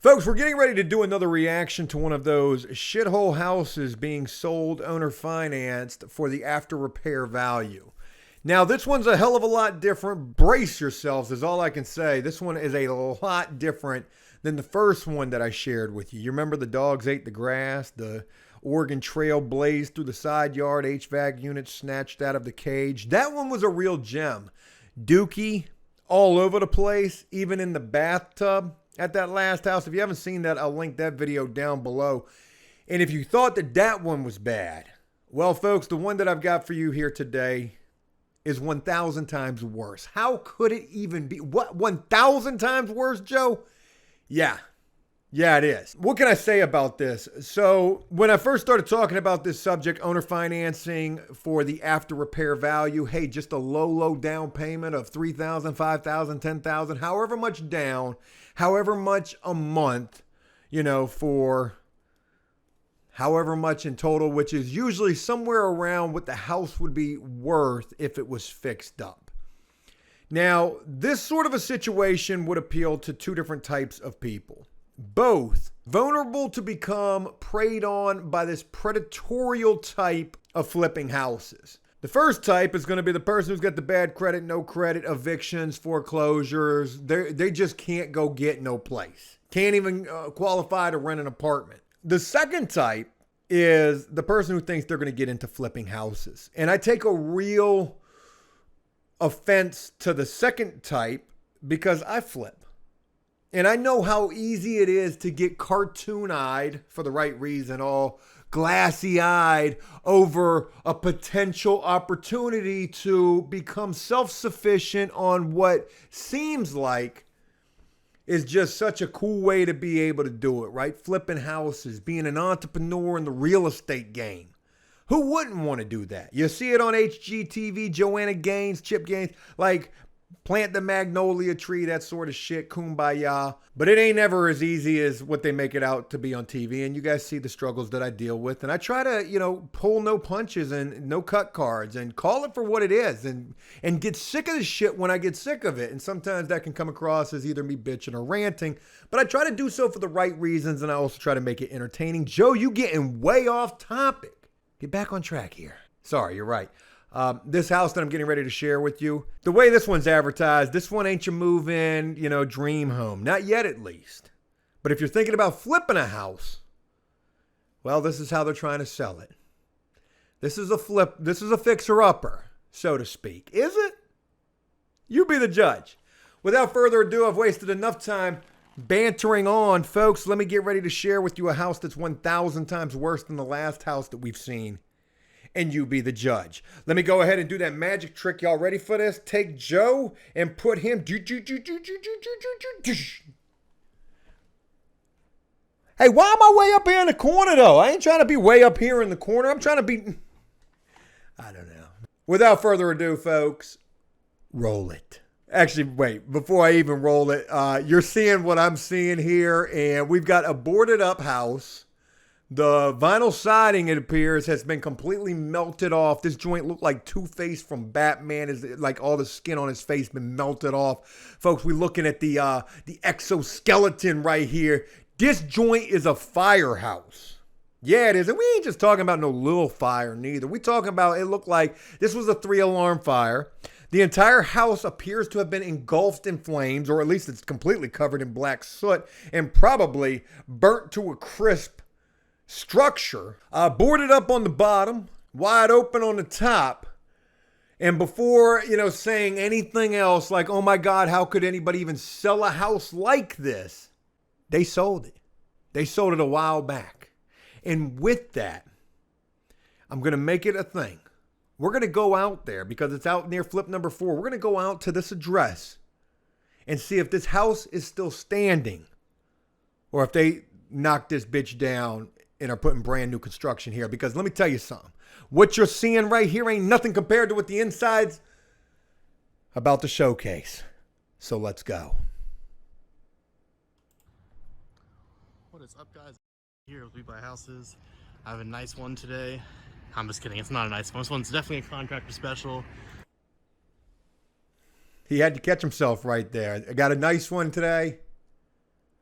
Folks, we're getting ready to do another reaction to one of those shithole houses being sold owner financed for the after repair value. Now, this one's a hell of a lot different. Brace yourselves is all I can say. This one is a lot different than the first one that I shared with you. You remember the dogs ate the grass, the Oregon Trail blazed through the side yard, HVAC unit snatched out of the cage. That one was a real gem. Dookie all over the place, even in the bathtub at that last house. If you haven't seen that, I'll link that video down below. And if you thought that that one was bad, well, folks, the one that I've got for you here today is 1,000 times worse. How could it even be? What, 1,000 times worse, Joe? Yeah, it is. What can I say about this? So when I first started talking about this subject, owner financing for the after repair value, hey, just a low down payment of $3,000, $5,000, $10,000, however much down, however much a month, for however much in total, which is usually somewhere around what the house would be worth if it was fixed up. Now, this sort of a situation would appeal to two different types of people. Both vulnerable to become preyed on by this predatory type of flipping houses. The first type is going to be the person who's got the bad credit, no credit, evictions, foreclosures. They just can't go get no place. Can't even qualify to rent an apartment. The second type is the person who thinks they're going to get into flipping houses. And I take a real offense to the second type because I flip. And I know how easy it is to get cartoon-eyed, for the right reason, all glassy-eyed over a potential opportunity to become self-sufficient on what seems like is just such a cool way to be able to do it, right? Flipping houses, being an entrepreneur in the real estate game. Who wouldn't want to do that? You see it on HGTV, Joanna Gaines, Chip Gaines, like plant the magnolia tree, that sort of shit, kumbaya. But it ain't ever as easy as what they make it out to be on TV. And you guys see the struggles that I deal with. And I try to, pull no punches and no cut cards and call it for what it is and get sick of the shit when I get sick of it. And sometimes that can come across as either me bitching or ranting. But I try to do so for the right reasons. And I also try to make it entertaining. Joe, you getting way off topic. Get back on track here. Sorry, you're right. This house that I'm getting ready to share with you, the way this one's advertised, this one ain't your move-in, dream home. Not yet, at least. But if you're thinking about flipping a house, well, this is how they're trying to sell it. This is a flip. This is a fixer-upper, so to speak. Is it? You be the judge. Without further ado, I've wasted enough time bantering on, folks. Let me get ready to share with you a house that's 1,000 times worse than the last house that we've seen. And you be the judge. Let me go ahead and do that magic trick. Y'all ready for this? Take Joe and put him. Hey, why am I way up here in the corner, though? I ain't trying to be way up here in the corner. I'm trying to be... I don't know. Without further ado, folks, roll it. Actually, wait. Before I even roll it, you're seeing what I'm seeing here. And we've got a boarded up house. The vinyl siding, it appears, has been completely melted off. This joint looked like Two-Face from Batman. Is like all the skin on his face been melted off. Folks, we're looking at the exoskeleton right here. This joint is a firehouse. Yeah, it is. And we ain't just talking about no little fire neither. We talking about, it looked like this was a 3-alarm fire. The entire house appears to have been engulfed in flames, or at least it's completely covered in black soot and probably burnt to a crisp structure, boarded up on the bottom, wide open on the top. And before, saying anything else like, oh my God, how could anybody even sell a house like this? They sold it. They sold it a while back. And with that, I'm going to make it a thing. We're going to go out there because it's out near flip number 4. We're going to go out to this address and see if this house is still standing or if they knocked this bitch down and are putting brand new construction here. Because let me tell you something. What you're seeing right here ain't nothing compared to what the inside's about to showcase. So let's go. What is up, guys? Here with We Buy Houses. I have a nice one today. I'm just kidding. It's not a nice one. This one's definitely a contractor special. He had to catch himself right there. I got a nice one today.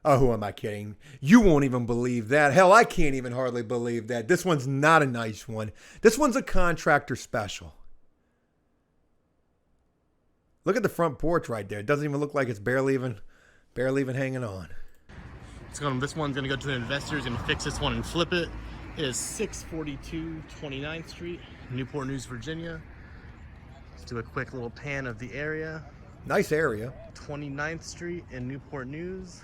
Oh, who am I kidding? You won't even believe that. Hell, I can't even hardly believe that. This one's not a nice one. This one's a contractor special. Look at the front porch right there. It doesn't even look like it's barely even hanging on. This one's gonna go to an investor. He's gonna fix this one and flip it. It is 642 29th Street, Newport News, Virginia. Let's do a quick little pan of the area. Nice area. 29th Street in Newport News.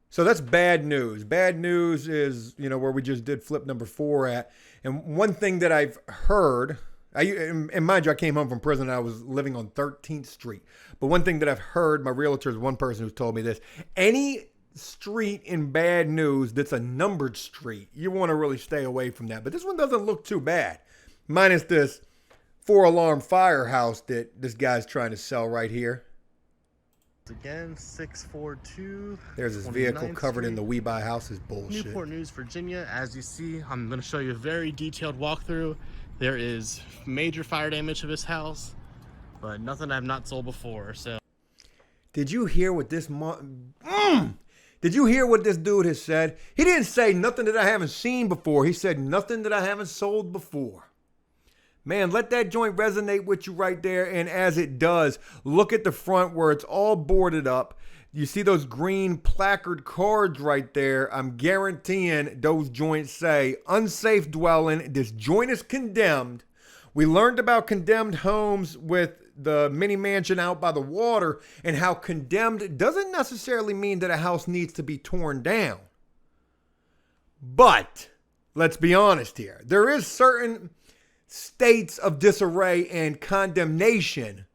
So that's bad news. Bad news is, where we just did flip number 4 at. And one thing that I've heard, and mind you, I came home from prison and I was living on 13th Street. But one thing that I've heard, my realtor is one person who's told me this. Any street in bad news that's a numbered street, you want to really stay away from that. But this one doesn't look too bad. Minus this 4-alarm firehouse that this guy's trying to sell right here. Again, 642. There's his vehicle covered in the We Buy Houses bullshit. Newport News, Virginia. As you see, I'm going to show you a very detailed walkthrough. There is major fire damage to this house, but nothing I've not sold before. So, did you hear what this Did you hear what this dude has said? He didn't say nothing that I haven't seen before. He said nothing that I haven't sold before. Man, let that joint resonate with you right there. And as it does, look at the front where it's all boarded up. You see those green placard cards right there. I'm guaranteeing those joints say unsafe dwelling. This joint is condemned. We learned about condemned homes with the mini mansion out by the water and how condemned doesn't necessarily mean that a house needs to be torn down. But let's be honest here. There is certain states of disarray and condemnation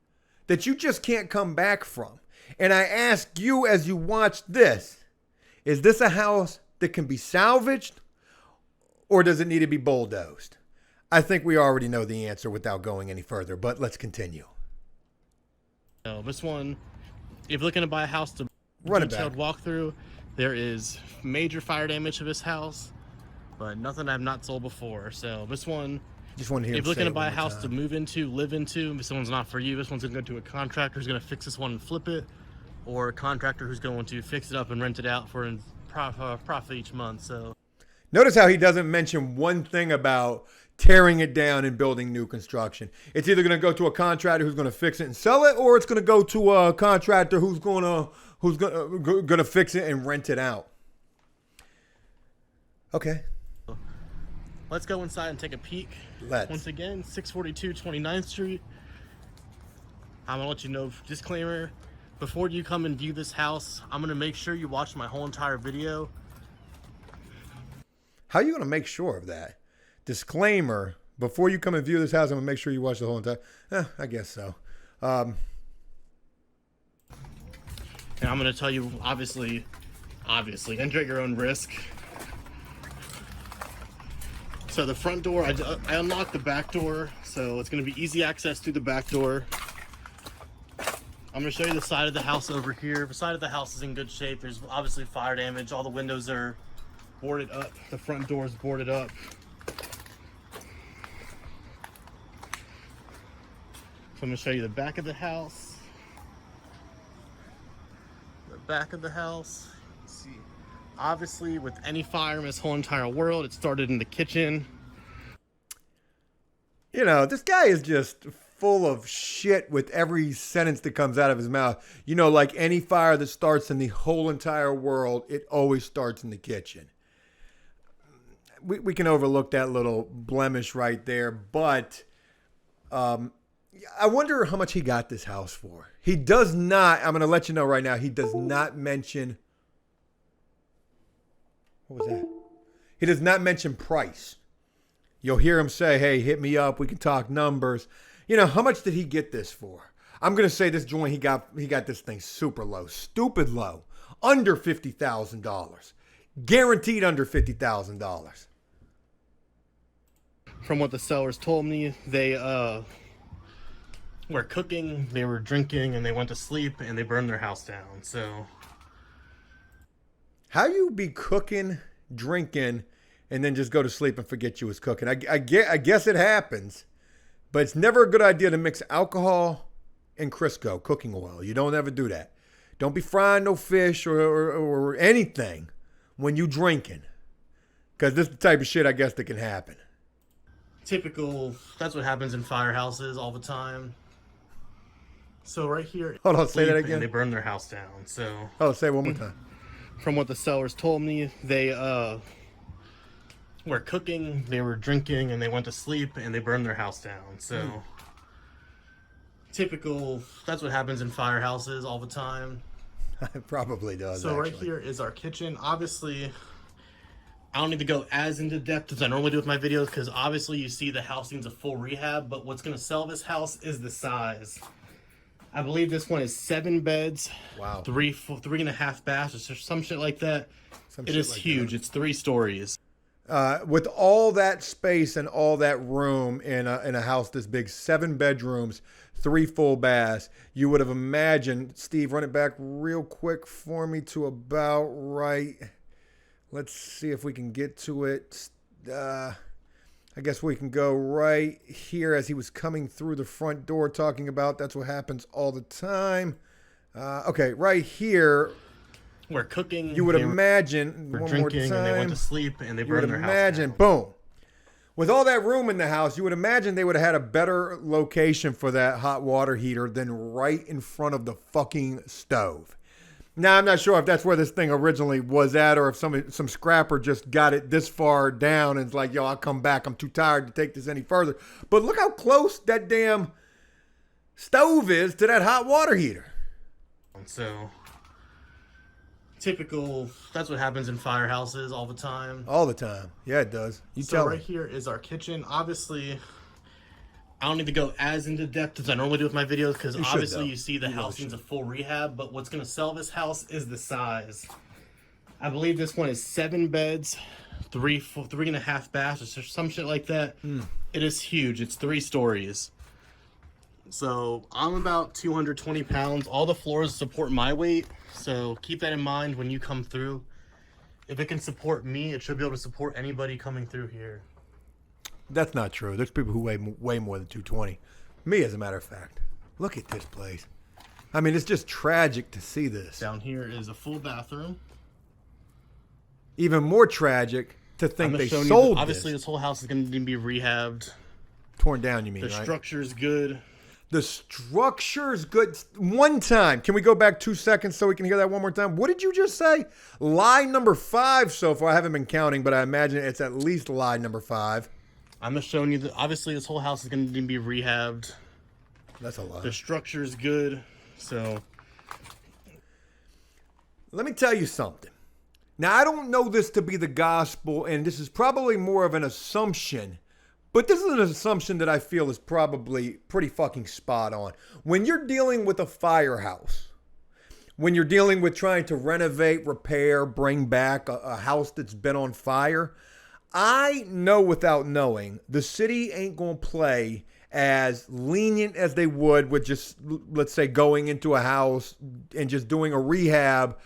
that you just can't come back from. And I ask you as you watch this, is this a house that can be salvaged or does it need to be bulldozed? I think we already know the answer without going any further, but let's continue. This one, if you're looking to buy a house to Run detailed walkthrough, there is major fire damage to this house, but nothing I've not sold before. So this one, just want to hear if you're looking to buy a house to move into, live into, this one's not for you. This one's going to go to a contractor who's going to fix this one and flip it, or a contractor who's going to fix it up and rent it out for a profit each month. So notice how he doesn't mention one thing about tearing it down and building new construction. It's either going to go to a contractor who's going to fix it and sell it, or it's going to go to a contractor who's going to fix it and rent it out. Okay. Let's go inside and take a peek. Once again, 642 29th Street. I'm going to let you know, disclaimer, before you come and view this house, I'm going to make sure you watch my whole entire video. How are you going to make sure of that? Disclaimer, before you come and view this house, I'm going to make sure you watch the whole entire... I guess so. And I'm going to tell you, obviously, enter at your own risk. So the front door, I unlocked the back door, so it's going to be easy access through the back door. I'm going to show you the side of the house over here. The side of the house is in good shape. There's obviously fire damage. All the windows are boarded up. The front door is boarded up. So I'm going to show you the back of the house. The back of the house. See, obviously, with any fire in this whole entire world, it started in the kitchen. This guy is just full of shit with every sentence that comes out of his mouth. Like any fire that starts in the whole entire world, it always starts in the kitchen. We can overlook that little blemish right there, but I wonder how much he got this house for. He does not, I'm going to let you know right now, he does not mention, what was that? He does not mention price. You'll hear him say, hey, hit me up, we can talk numbers. How much did he get this for? I'm going to say this joint, he got this thing super low, stupid low, under $50,000. Guaranteed under $50,000. From what the sellers told me, they were cooking, they were drinking, and they went to sleep, and they burned their house down. So, how you be cooking, drinking, and then just go to sleep and forget you was cooking? I guess it happens, but it's never a good idea to mix alcohol and Crisco cooking oil. You don't ever do that. Don't be frying no fish or anything when you drinking. Because this is the type of shit I guess that can happen. Typical, that's what happens in firehouses all the time. So right here, Hold on, say that again. they burn their house down. So Say it one more time. from what the sellers told me, they were cooking, they were drinking, and they went to sleep, and they burned their house down. So typical, that's what happens in firehouses all the time. It probably does. So actually. right here is our kitchen. Obviously, I don't need to go as into depth as I normally do with my videos, because obviously you see the house needs a full rehab, but what's going to sell this house is the size. I believe this one is 7 beds. Wow. 3.5 baths, or some shit like that. It is huge. It's 3 stories. With all that space and all that room in a house this big, 7 bedrooms, 3 full baths, you would have imagined. Steve, run it back real quick for me to about right. Let's see if we can get to it. I guess we can go right here as he was coming through the front door talking about that's what happens all the time. Okay, right here. We're cooking. You would imagine, we're one drinking, more time, and they went to sleep, and they burned their house down. You would imagine, boom. With all that room in the house, you would imagine they would have had a better location for that hot water heater than right in front of the fucking stove. Now, I'm not sure if that's where this thing originally was at or if some scrapper just got it this far down and it's like, yo, I'll come back. I'm too tired to take this any further. But look how close that damn stove is to that hot water heater. So, typical, that's what happens in firehouses all the time. All the time. Yeah, it does. You so tell right me. Here is our kitchen. Obviously, I don't need to go as into depth as I normally do with my videos, because obviously you see the house needs a full rehab, but what's going to sell this house is the size. I believe this one is 7 beds, 3.5 baths, or some shit like that. It is huge. It's 3 stories. So I'm about 220 pounds. All the floors support my weight, so keep that in mind when you come through. If it can support me, it should be able to support anybody coming through here. That's not true. There's people who weigh way more than 220. Me, as a matter of fact. Look at this place. I mean, it's just tragic to see this. Down here is a full bathroom. Even more tragic to think they sold this. Obviously, this whole house is going to be rehabbed. Torn down, you mean, right? The structure's good. The structure's good. One time. Can we go back 2 seconds so we can hear that one more time? What did you just say? Lie number 5 so far. I haven't been counting, but I imagine it's at least lie number 5. I'm just showing you that obviously this whole house is going to be rehabbed. That's a lot. The structure's good, so. Let me tell you something. Now, I don't know this to be the gospel, and this is probably more of an assumption, but this is an assumption that I feel is probably pretty fucking spot on. When you're dealing with a firehouse, when you're dealing with trying to renovate, repair, bring back a house that's been on fire, I know without knowing, the city ain't going to play as lenient as they would with just, let's say, going into a house and just doing a rehab,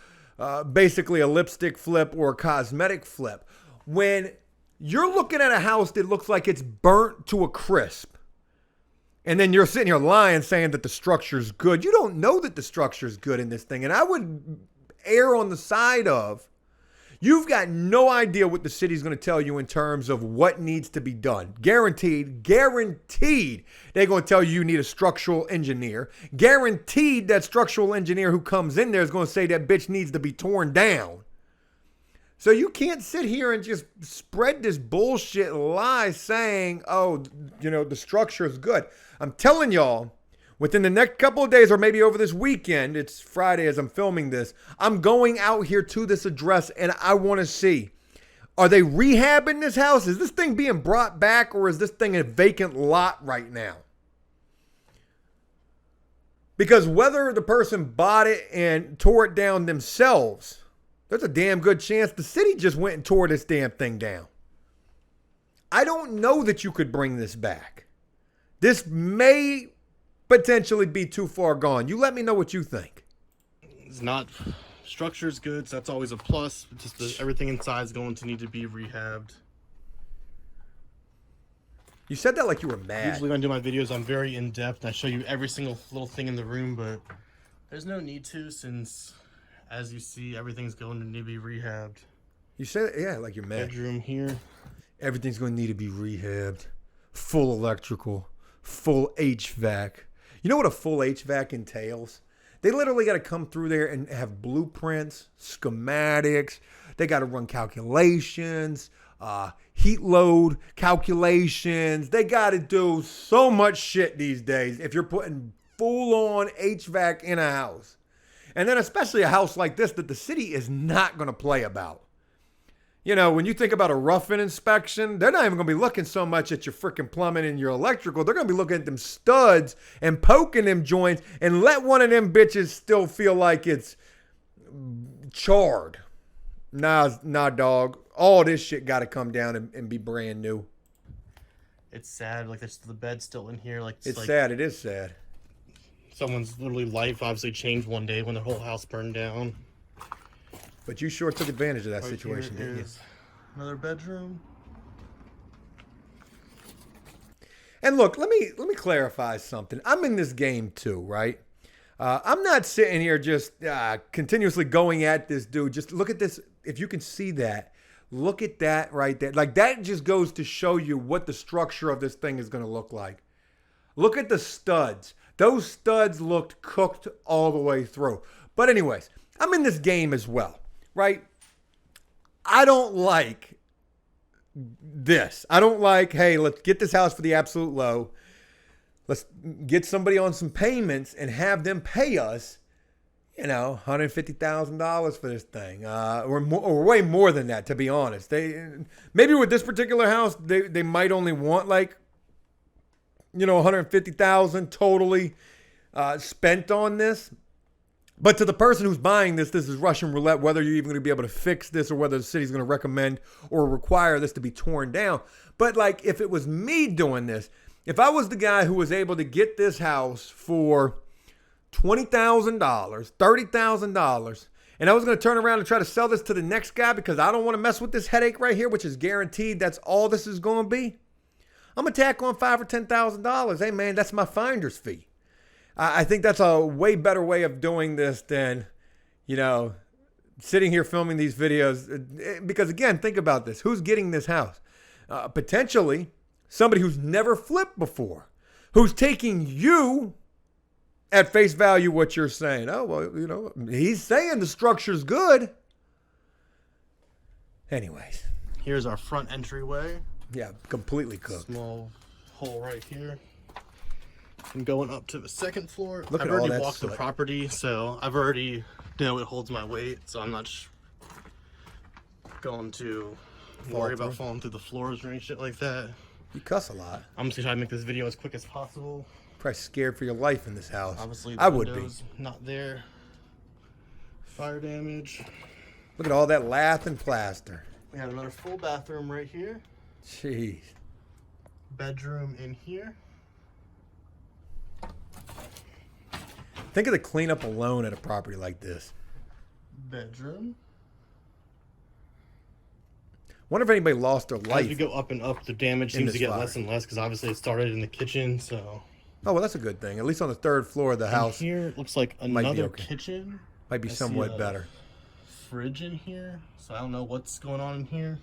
basically a lipstick flip or a cosmetic flip. When you're looking at a house that looks like it's burnt to a crisp, and then you're sitting here lying saying that the structure's good, you don't know that the structure's good in this thing. And I would err on the side of, you've got no idea what the city's going to tell you in terms of what needs to be done. Guaranteed, they're going to tell you need a structural engineer. Guaranteed that structural engineer who comes in there is going to say that bitch needs to be torn down. So you can't sit here and just spread this bullshit lie saying, oh, the structure is good. I'm telling y'all, within the next couple of days or maybe over this weekend, it's Friday as I'm filming this, I'm going out here to this address and I want to see, are they rehabbing this house? Is this thing being brought back or is this thing a vacant lot right now? Because whether the person bought it and tore it down themselves, there's a damn good chance the city just went and tore this damn thing down. I don't know that you could bring this back. This may potentially be too far gone. You let me know what you think. It's not, structure's good, so that's always a plus. Just everything inside is going to need to be rehabbed. You said that like you were mad. Usually when I do my videos, I'm very in-depth and I show you every single little thing in the room, but There's no need to, since, as you see, everything's going to need to be rehabbed. You said, yeah, like you're mad. Bedroom here. Everything's going to need to be rehabbed. Full electrical. Full HVAC. You know what a full HVAC entails? They literally got to come through there and have blueprints, schematics. They got to run calculations, heat load calculations. They got to do so much shit these days if you're putting full-on HVAC in a house. And then especially a house like this that the city is not going to play about. You know, when you think about a rough-in inspection, they're not even going to be looking so much at your freaking plumbing and your electrical. They're going to be looking at them studs and poking them joints and let one of them bitches still feel like it's charred. Nah, dog. All this shit got to come down and be brand new. It's sad. Like, the bed's still in here. It's like sad. It is sad. Someone's literally life obviously changed one day when the whole house burned down. But you sure took advantage of that Right situation, here didn't you? is another bedroom. And look, let me clarify something. I'm in this game too, right? I'm not sitting here just continuously going at this dude. Just look at this. If you can see that, look at that right there. Like, that just goes to show you what the structure of this thing is going to look like. Look at the studs. Those studs looked cooked all the way through. But anyways, I'm in this game as well, right? I don't like this. I don't like, hey, let's get this house for the absolute low. Let's get somebody on some payments and have them pay us, you know, $150,000 for this thing, or way more than that, to be honest. Maybe with this particular house, they might only want like, you know, $150,000 totally spent on this. But to the person who's buying this is Russian roulette, whether you're even going to be able to fix this or whether the city's going to recommend or require this to be torn down. But like, if it was me doing this, if I was the guy who was able to get this house for $20,000, $30,000, and I was going to turn around and try to sell this to the next guy because I don't want to mess with this headache right here, which is guaranteed that's all this is going to be, I'm going to tack on $5,000 or $10,000. Hey, man, that's my finder's fee. I think that's a way better way of doing this than, you know, sitting here filming these videos. Because, again, think about this. Who's getting this house? Potentially somebody who's never flipped before, who's taking you at face value what you're saying. Oh, well, you know, he's saying the structure's good. Anyways. Here's our front entryway. Yeah, completely cooked. Small hole right here. And going up to the second floor. Look I've at all already that walked the soot. property, so I've already know it holds my weight, so I'm not going to worry about falling through the floors or any shit like that. You cuss a lot. I'm just gonna try to make this video as quick as possible. Probably scared for your life in this house. Obviously, the I would be. windows not there. Fire damage. Look at all that lath and plaster. We have another full bathroom right here. Jeez. Bedroom in here. Think of the cleanup alone at a property like this. Bedroom. Wonder if anybody lost their As life. you go up and up, the damage in seems to this get fire. less and less because obviously it started in the kitchen. So Oh, well, that's a good thing. At least on the third floor of the house, here looks like might be another okay. kitchen. might be I see somewhat a better. Fridge in here, so I don't know what's going on in here.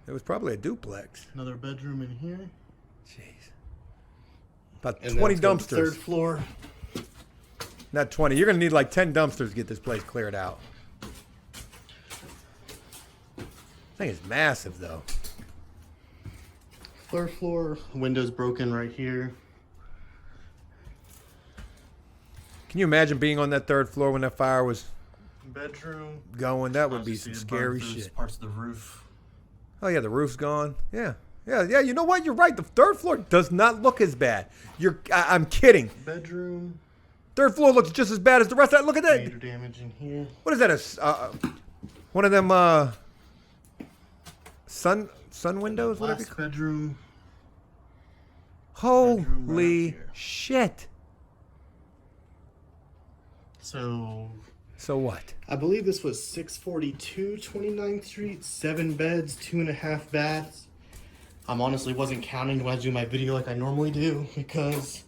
It was probably a duplex. Another bedroom in here. Jeez. About And 20 then let's go to the dumpsters. third floor. Not 20. You're going to need like 10 dumpsters to get this place cleared out. Thing is massive, though. Third floor. Windows broken right here. Can you imagine being on that third floor when that fire was Bedroom. going? That would be Obviously, some it burned scary through shit. Parts of the roof. Oh, yeah, the roof's gone. Yeah. You know what? You're right. The third floor does not look as bad. I'm kidding. Bedroom. Third floor looks just as bad as the rest of that. Look at that. Major damage in here. What is that? One of them sun windows? Whatever. Last bedroom. Holy right here. shit! So what? I believe this was 642 29th Street, 7 beds, 2.5 baths. I'm honestly wasn't counting when I do my video like I normally do because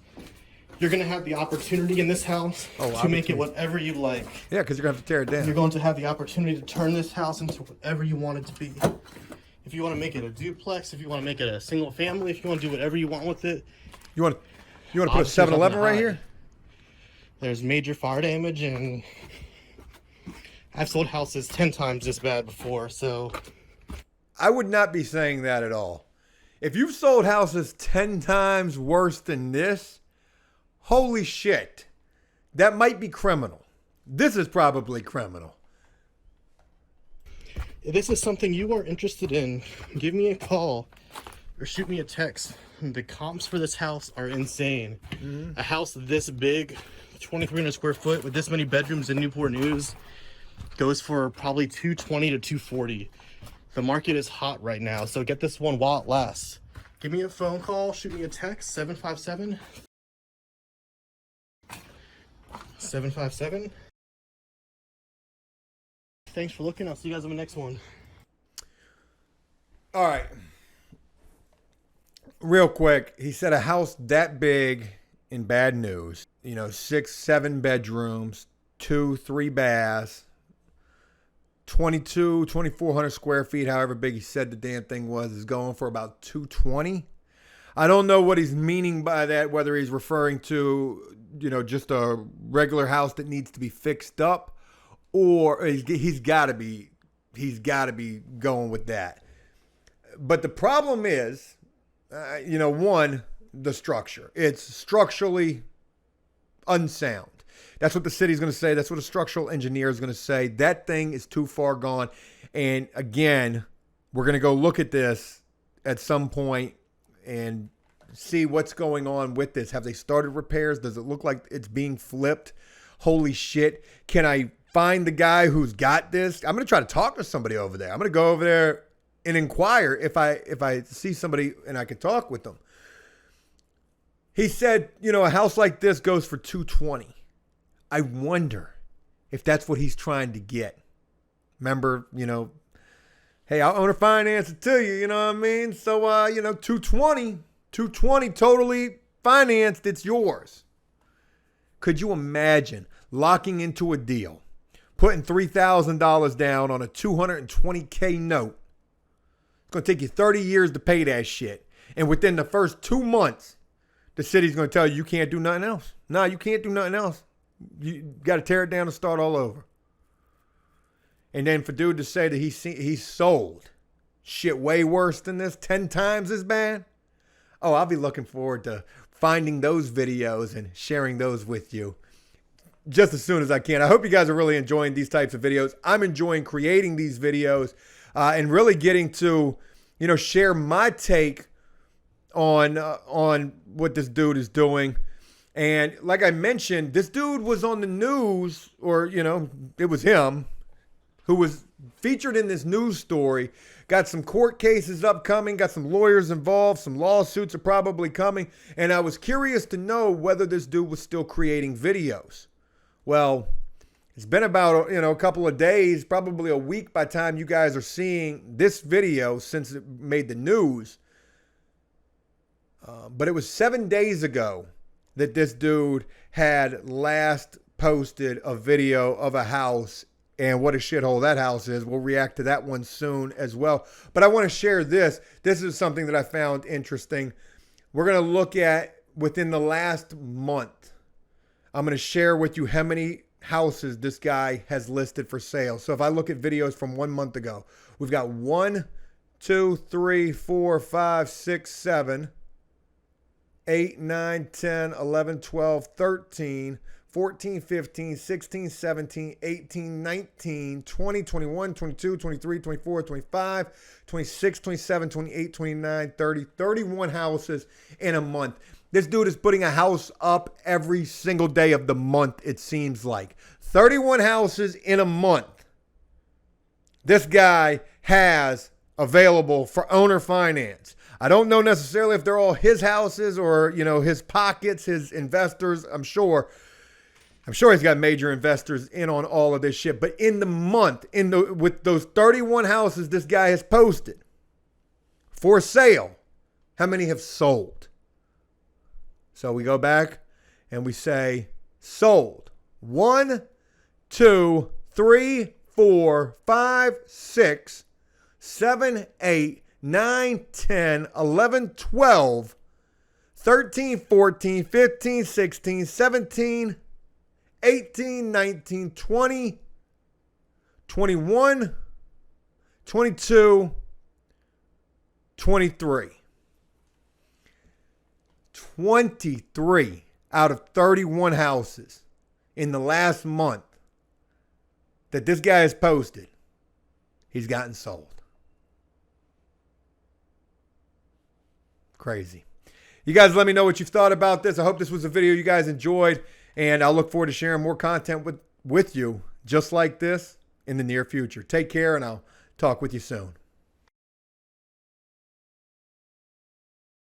You're going to have the opportunity in this house to make it whatever you like. Yeah, because you're going to have to tear it down. You're going to have the opportunity to turn this house into whatever you want it to be. If you want to make it a duplex, if you want to make it a single family, if you want to do whatever you want with it. You want to put a 7-Eleven right here? There's major fire damage, and I've sold houses 10 times this bad before, so. I would not be saying that at all. If you've sold houses 10 times worse than this, holy shit, that might be criminal. This is probably criminal. If this is something you are interested in, give me a call or shoot me a text. The comps for this house are insane. A house this big, 2,300 square foot with this many bedrooms in Newport News goes for probably $220 to $240. The market is hot right now, so get this one while it lasts. Give me a phone call, shoot me a text, 757. Thanks for looking. I'll see you guys on the next one. All right. Real quick, he said a house that big in bad news, 6, 7 bedrooms, 2, 3 baths, 2,400 square feet, however big he said the damn thing was, is going for about $220. I don't know what he's meaning by that, whether he's referring to, just a regular house that needs to be fixed up, or he's got to be going with that. But the problem is, one, the structure. It's structurally unsound. That's what the city's going to say. That's what a structural engineer is going to say. That thing is too far gone. And again, we're going to go look at this at some point and see what's going on with this. Have they started repairs? Does it look like it's being flipped? Holy shit. Can I find the guy who's got this? I'm going to try to talk to somebody over there. I'm going to go over there and inquire if I see somebody and I can talk with them. He said, a house like this goes for $220. I wonder if that's what he's trying to get. Remember, hey, I'll owner finance it to you, you know what I mean? So, $220 totally financed, it's yours. Could you imagine locking into a deal, putting $3,000 down on a $220K note? It's going to take you 30 years to pay that shit. And within the first 2 months, the city's going to tell you can't do nothing else. No, you can't do nothing else. You got to tear it down and start all over. And then for dude to say that he's sold shit way worse than this, 10 times as bad. Oh, I'll be looking forward to finding those videos and sharing those with you just as soon as I can. I hope you guys are really enjoying these types of videos. I'm enjoying creating these videos and really getting to, share my take on what this dude is doing. And like I mentioned, this dude was on the news, or, it was him who was featured in this news story. Got some court cases upcoming, got some lawyers involved, some lawsuits are probably coming. And I was curious to know whether this dude was still creating videos. Well, it's been about, a couple of days, probably a week by the time you guys are seeing this video since it made the news. But it was 7 days ago that this dude had last posted a video of a house, and what a shithole that house is. We'll react to that one soon as well. But I want to share this. This is something that I found interesting. We're going to look at within the last month. I'm going to share with you how many houses this guy has listed for sale. So if I look at videos from 1 month ago, we've got 1, 2, 3, 4, 5, 6, 7, 8, 9, 10, 11, 12, 13, 14, 15, 16, 17, 18, 19, 20, 21, 22, 23, 24, 25, 26, 27, 28, 29, 30, 31 houses in a month. This dude is putting a house up every single day of the month, it seems like. 31 houses in a month. This guy has available for owner finance. I don't know necessarily if they're all his houses or, his pockets, his investors. I'm sure he's got major investors in on all of this shit. But in the month, with those 31 houses this guy has posted for sale, how many have sold? So we go back and we say sold. 1, 2, 3, 4, 5, 6, 7, 8, 9, 10, 11, 12, 13, 14, 15, 16, 17, 18, 19, 20, 21, 22, 23. 23 out of 31 houses in the last month that this guy has posted, he's gotten sold. Crazy. You guys let me know what you've thought about this. I hope this was a video you guys enjoyed, and I'll look forward to sharing more content with you just like this in the near future. Take care, and I'll talk with you soon.